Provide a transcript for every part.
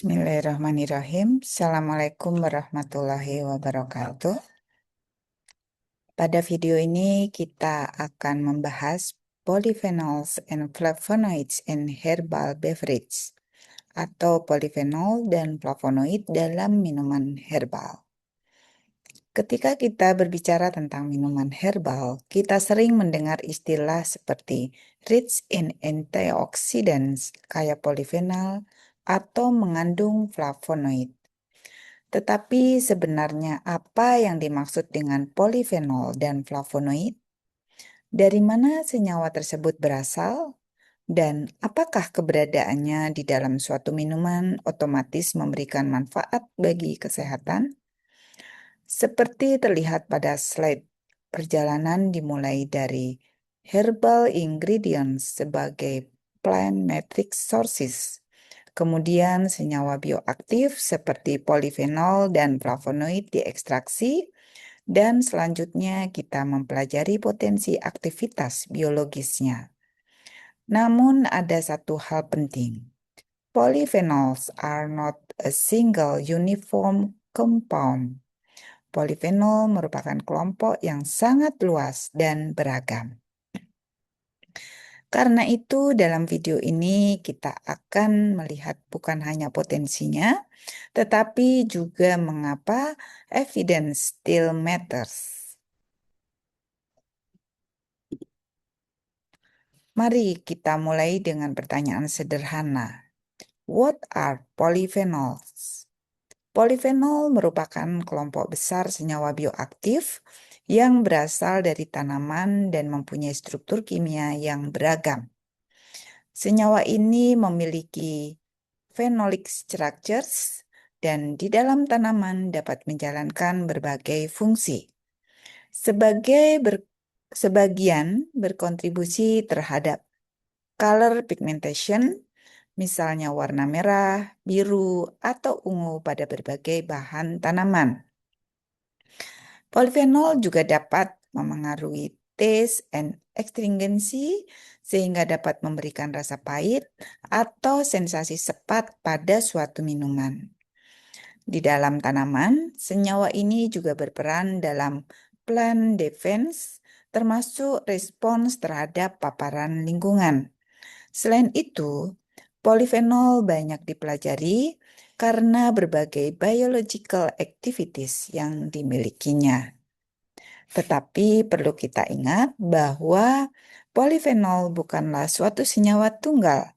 Bismillahirrahmanirrahim. Assalamualaikum warahmatullahi wabarakatuh. Pada video ini kita akan membahas polyphenols and flavonoids in herbal beverage atau polyphenol dan flavonoid dalam minuman herbal. Ketika kita berbicara tentang minuman herbal, kita sering mendengar istilah seperti rich in antioxidants kaya polyphenol atau mengandung flavonoid. Tetapi sebenarnya apa yang dimaksud dengan polyphenol dan flavonoid? Dari mana senyawa tersebut berasal? Dan apakah keberadaannya di dalam suatu minuman otomatis memberikan manfaat bagi kesehatan? Seperti terlihat pada slide, perjalanan dimulai dari herbal ingredients sebagai plant matrix sources. Kemudian senyawa bioaktif seperti polyphenol dan flavonoid diekstraksi, dan selanjutnya kita mempelajari potensi aktivitas biologisnya. Namun ada satu hal penting. Polyphenols are not a single uniform compound. Polyphenol merupakan kelompok yang sangat luas dan beragam. Karena itu, dalam video ini kita akan melihat bukan hanya potensinya, tetapi juga mengapa evidence still matters. Mari kita mulai dengan pertanyaan sederhana. What are polyphenols? Polyphenol merupakan kelompok besar senyawa bioaktif yang berasal dari tanaman dan mempunyai struktur kimia yang beragam. Senyawa ini memiliki phenolic structures dan di dalam tanaman dapat menjalankan berbagai fungsi. Sebagian berkontribusi terhadap color pigmentation, misalnya warna merah, biru, atau ungu pada berbagai bahan tanaman. Polyphenol juga dapat memengaruhi taste and astringency sehingga dapat memberikan rasa pahit atau sensasi sepat pada suatu minuman. Di dalam tanaman, senyawa ini juga berperan dalam plant defense, termasuk respons terhadap paparan lingkungan. Selain itu, polyphenol banyak dipelajari karena berbagai biological activities yang dimilikinya. Tetapi perlu kita ingat bahwa polyphenol bukanlah suatu senyawa tunggal.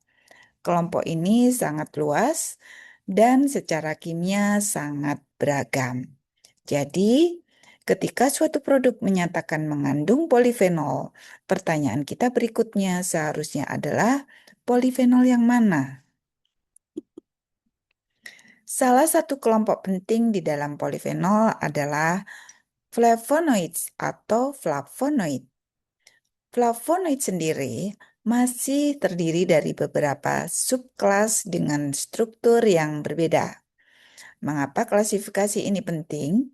Kelompok ini sangat luas dan secara kimia sangat beragam. Jadi, ketika suatu produk menyatakan mengandung polyphenol, pertanyaan kita berikutnya seharusnya adalah polyphenol yang mana? Salah satu kelompok penting di dalam polyphenol adalah flavonoids atau flavonoid. Flavonoid sendiri masih terdiri dari beberapa subkelas dengan struktur yang berbeda. Mengapa klasifikasi ini penting?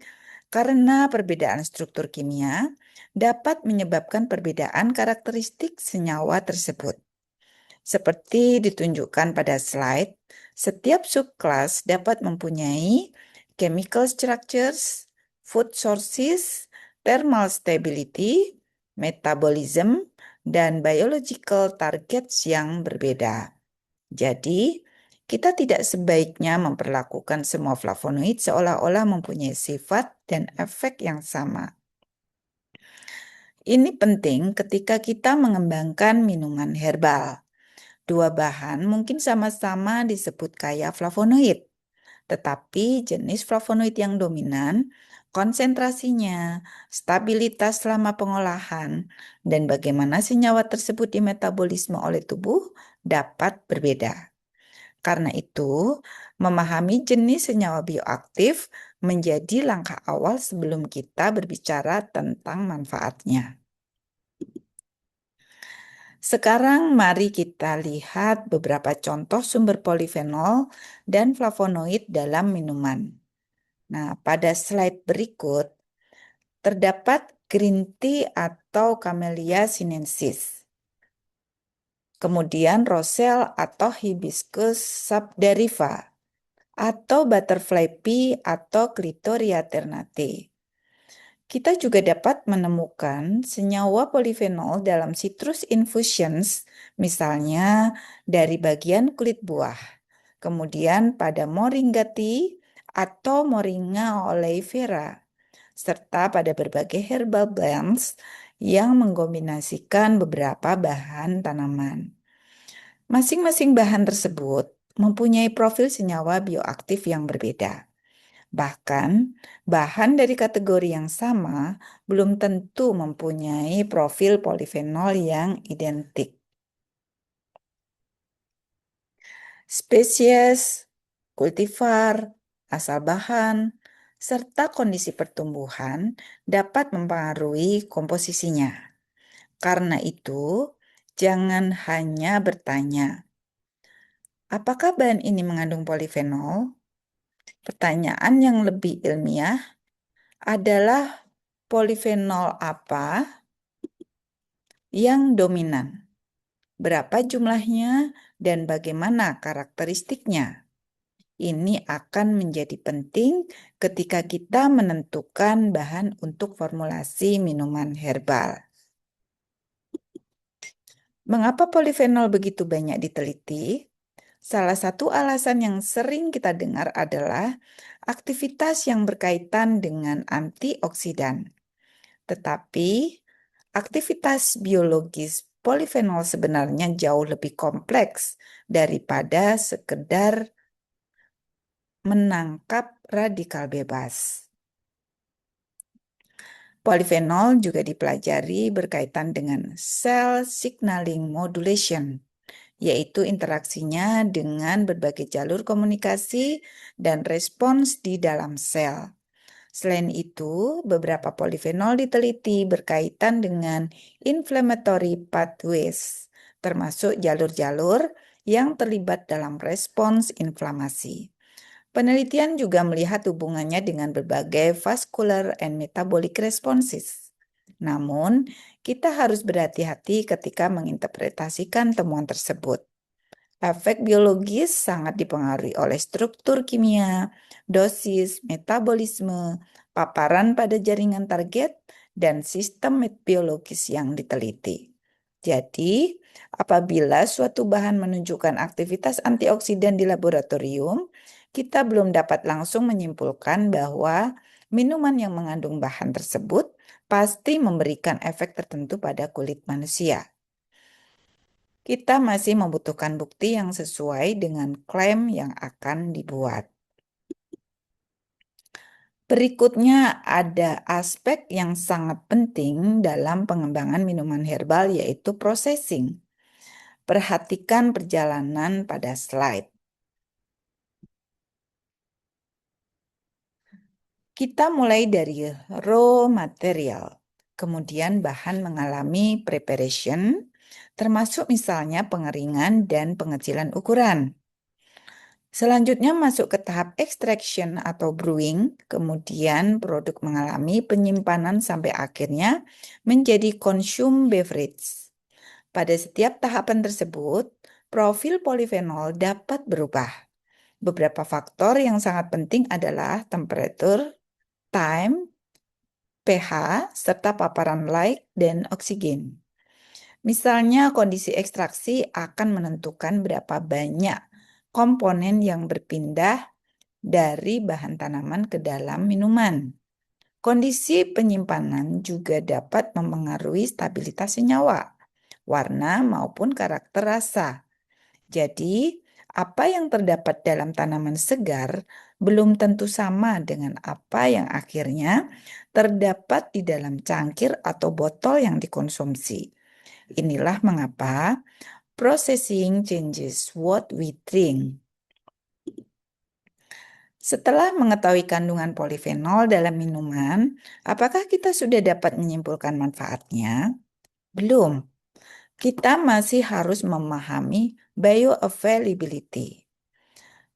Karena perbedaan struktur kimia dapat menyebabkan perbedaan karakteristik senyawa tersebut. Seperti ditunjukkan pada slide, setiap subkelas dapat mempunyai chemical structures, food sources, thermal stability, metabolism, dan biological targets yang berbeda. Jadi, kita tidak sebaiknya memperlakukan semua flavonoid seolah-olah mempunyai sifat dan efek yang sama. Ini penting ketika kita mengembangkan minuman herbal. Dua bahan mungkin sama-sama disebut kaya flavonoid, tetapi jenis flavonoid yang dominan, konsentrasinya, stabilitas selama pengolahan, dan bagaimana senyawa tersebut dimetabolisme oleh tubuh dapat berbeda. Karena itu, memahami jenis senyawa bioaktif menjadi langkah awal sebelum kita berbicara tentang manfaatnya. Sekarang mari kita lihat beberapa contoh sumber polyphenol dan flavonoid dalam minuman. Nah, pada slide berikut terdapat green tea atau Camellia sinensis. Kemudian roselle atau Hibiscus subderiva. atau butterfly pea atau Clitoria ternate. Kita juga dapat menemukan senyawa polifenol dalam citrus infusions, misalnya dari bagian kulit buah. Kemudian pada moringa tea atau moringa oleifera, serta pada berbagai herbal blends yang mengkombinasikan beberapa bahan tanaman. Masing-masing bahan tersebut mempunyai profil senyawa bioaktif yang berbeda. Bahkan, bahan dari kategori yang sama belum tentu mempunyai profil polifenol yang identik. Spesies, kultivar, asal bahan, serta kondisi pertumbuhan dapat mempengaruhi komposisinya. Karena itu, jangan hanya bertanya, apakah bahan ini mengandung polifenol? Pertanyaan yang lebih ilmiah adalah polifenol apa yang dominan, berapa jumlahnya, dan bagaimana karakteristiknya. Ini akan menjadi penting ketika kita menentukan bahan untuk formulasi minuman herbal. Mengapa polifenol begitu banyak diteliti? Salah satu alasan yang sering kita dengar adalah aktivitas yang berkaitan dengan antioksidan. Tetapi, aktivitas biologis polifenol sebenarnya jauh lebih kompleks daripada sekedar menangkap radikal bebas. Polifenol juga dipelajari berkaitan dengan cell signaling modulation, yaitu interaksinya dengan berbagai jalur komunikasi dan respons di dalam sel. Selain itu, beberapa polifenol diteliti berkaitan dengan inflammatory pathways, termasuk jalur-jalur yang terlibat dalam respons inflamasi. Penelitian juga melihat hubungannya dengan berbagai vascular and metabolic responses. Namun, kita harus berhati-hati ketika menginterpretasikan temuan tersebut. Efek biologis sangat dipengaruhi oleh struktur kimia, dosis, metabolisme, paparan pada jaringan target, dan sistem biologis yang diteliti. Jadi, apabila suatu bahan menunjukkan aktivitas antioksidan di laboratorium, kita belum dapat langsung menyimpulkan bahwa minuman yang mengandung bahan tersebut pasti memberikan efek tertentu pada kulit manusia. Kita masih membutuhkan bukti yang sesuai dengan klaim yang akan dibuat. Berikutnya ada aspek yang sangat penting dalam pengembangan minuman herbal yaitu processing. Perhatikan perjalanan pada slide. Kita mulai dari raw material, kemudian bahan mengalami preparation, termasuk misalnya pengeringan dan pengecilan ukuran. Selanjutnya masuk ke tahap extraction atau brewing, kemudian produk mengalami penyimpanan sampai akhirnya menjadi consume beverage. Pada setiap tahapan tersebut, profil polifenol dapat berubah. Beberapa faktor yang sangat penting adalah temperatur, time, pH, serta paparan light dan oksigen. Misalnya, kondisi ekstraksi akan menentukan berapa banyak komponen yang berpindah dari bahan tanaman ke dalam minuman. Kondisi penyimpanan juga dapat mempengaruhi stabilitas senyawa, warna, maupun karakter rasa. Jadi, apa yang terdapat dalam tanaman segar belum tentu sama dengan apa yang akhirnya terdapat di dalam cangkir atau botol yang dikonsumsi. Inilah mengapa processing changes what we drink. Setelah mengetahui kandungan polifenol dalam minuman, apakah kita sudah dapat menyimpulkan manfaatnya? Belum. Kita masih harus memahami bioavailability.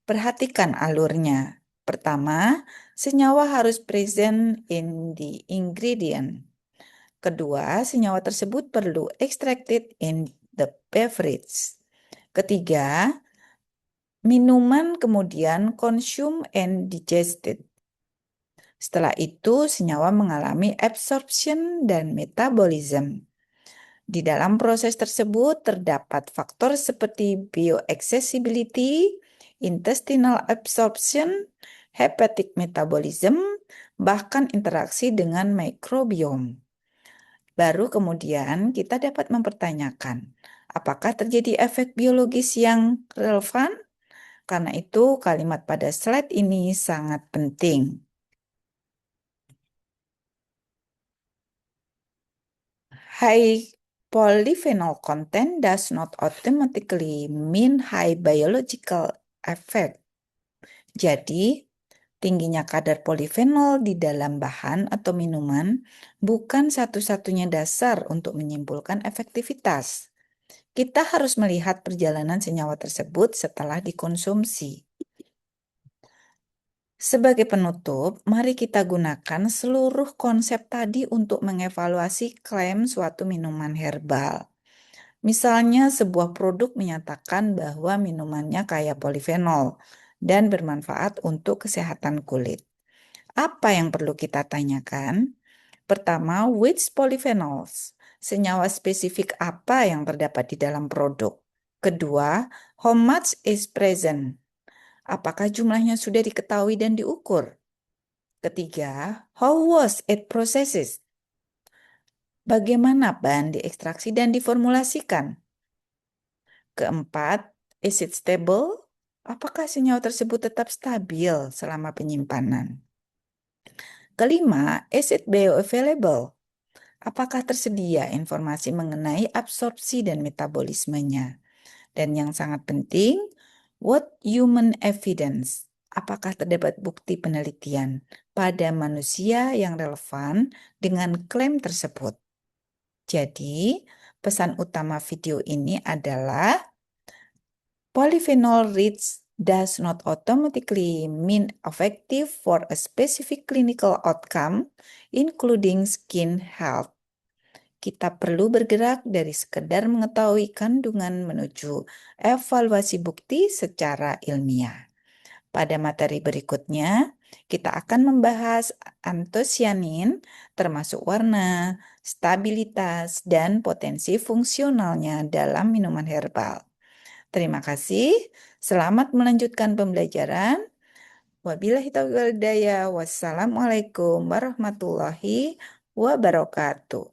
Perhatikan alurnya. Pertama, senyawa harus present in the ingredient. Kedua, senyawa tersebut perlu extracted in the beverage. Ketiga, Minuman kemudian consumed and digested. Setelah itu, senyawa mengalami absorption dan metabolism. Di dalam proses tersebut terdapat faktor seperti bioaccessibility, intestinal absorption, hepatic metabolism, bahkan interaksi dengan mikrobiom. Baru kemudian kita dapat mempertanyakan, apakah terjadi efek biologis yang relevan? Karena itu kalimat pada slide ini sangat penting. High polyphenol content does not automatically mean high biological effect. Jadi, tingginya kadar polifenol di dalam bahan atau minuman bukan satu-satunya dasar untuk menyimpulkan efektivitas. Kita harus melihat perjalanan senyawa tersebut setelah dikonsumsi. Sebagai penutup, mari kita gunakan seluruh konsep tadi untuk mengevaluasi klaim suatu minuman herbal. Misalnya, sebuah produk menyatakan bahwa minumannya kaya polifenol dan bermanfaat untuk kesehatan kulit. Apa yang perlu kita tanyakan? Pertama, which polyphenols? Senyawa spesifik apa yang terdapat di dalam produk? Kedua, how much is present? Apakah jumlahnya sudah diketahui dan diukur? Ketiga, how was it processed? Bagaimana bahan diekstraksi dan diformulasikan? Keempat, is it stable? Apakah senyawa tersebut tetap stabil selama penyimpanan? Kelima, is it bioavailable? Apakah tersedia informasi mengenai absorpsi dan metabolismenya? Dan yang sangat penting, what human evidence? Apakah terdapat bukti penelitian pada manusia yang relevan dengan klaim tersebut? Jadi, pesan utama video ini adalah polyphenol rich does not automatically mean effective for a specific clinical outcome, including skin health. Kita perlu bergerak dari sekedar mengetahui kandungan menuju evaluasi bukti secara ilmiah. Pada materi berikutnya, kita akan membahas antosianin, termasuk warna, stabilitas, dan potensi fungsionalnya dalam minuman herbal. Terima kasih. Selamat melanjutkan pembelajaran. Wabillahi taufiq wal hidayah. Wassalamualaikum warahmatullahi wabarakatuh.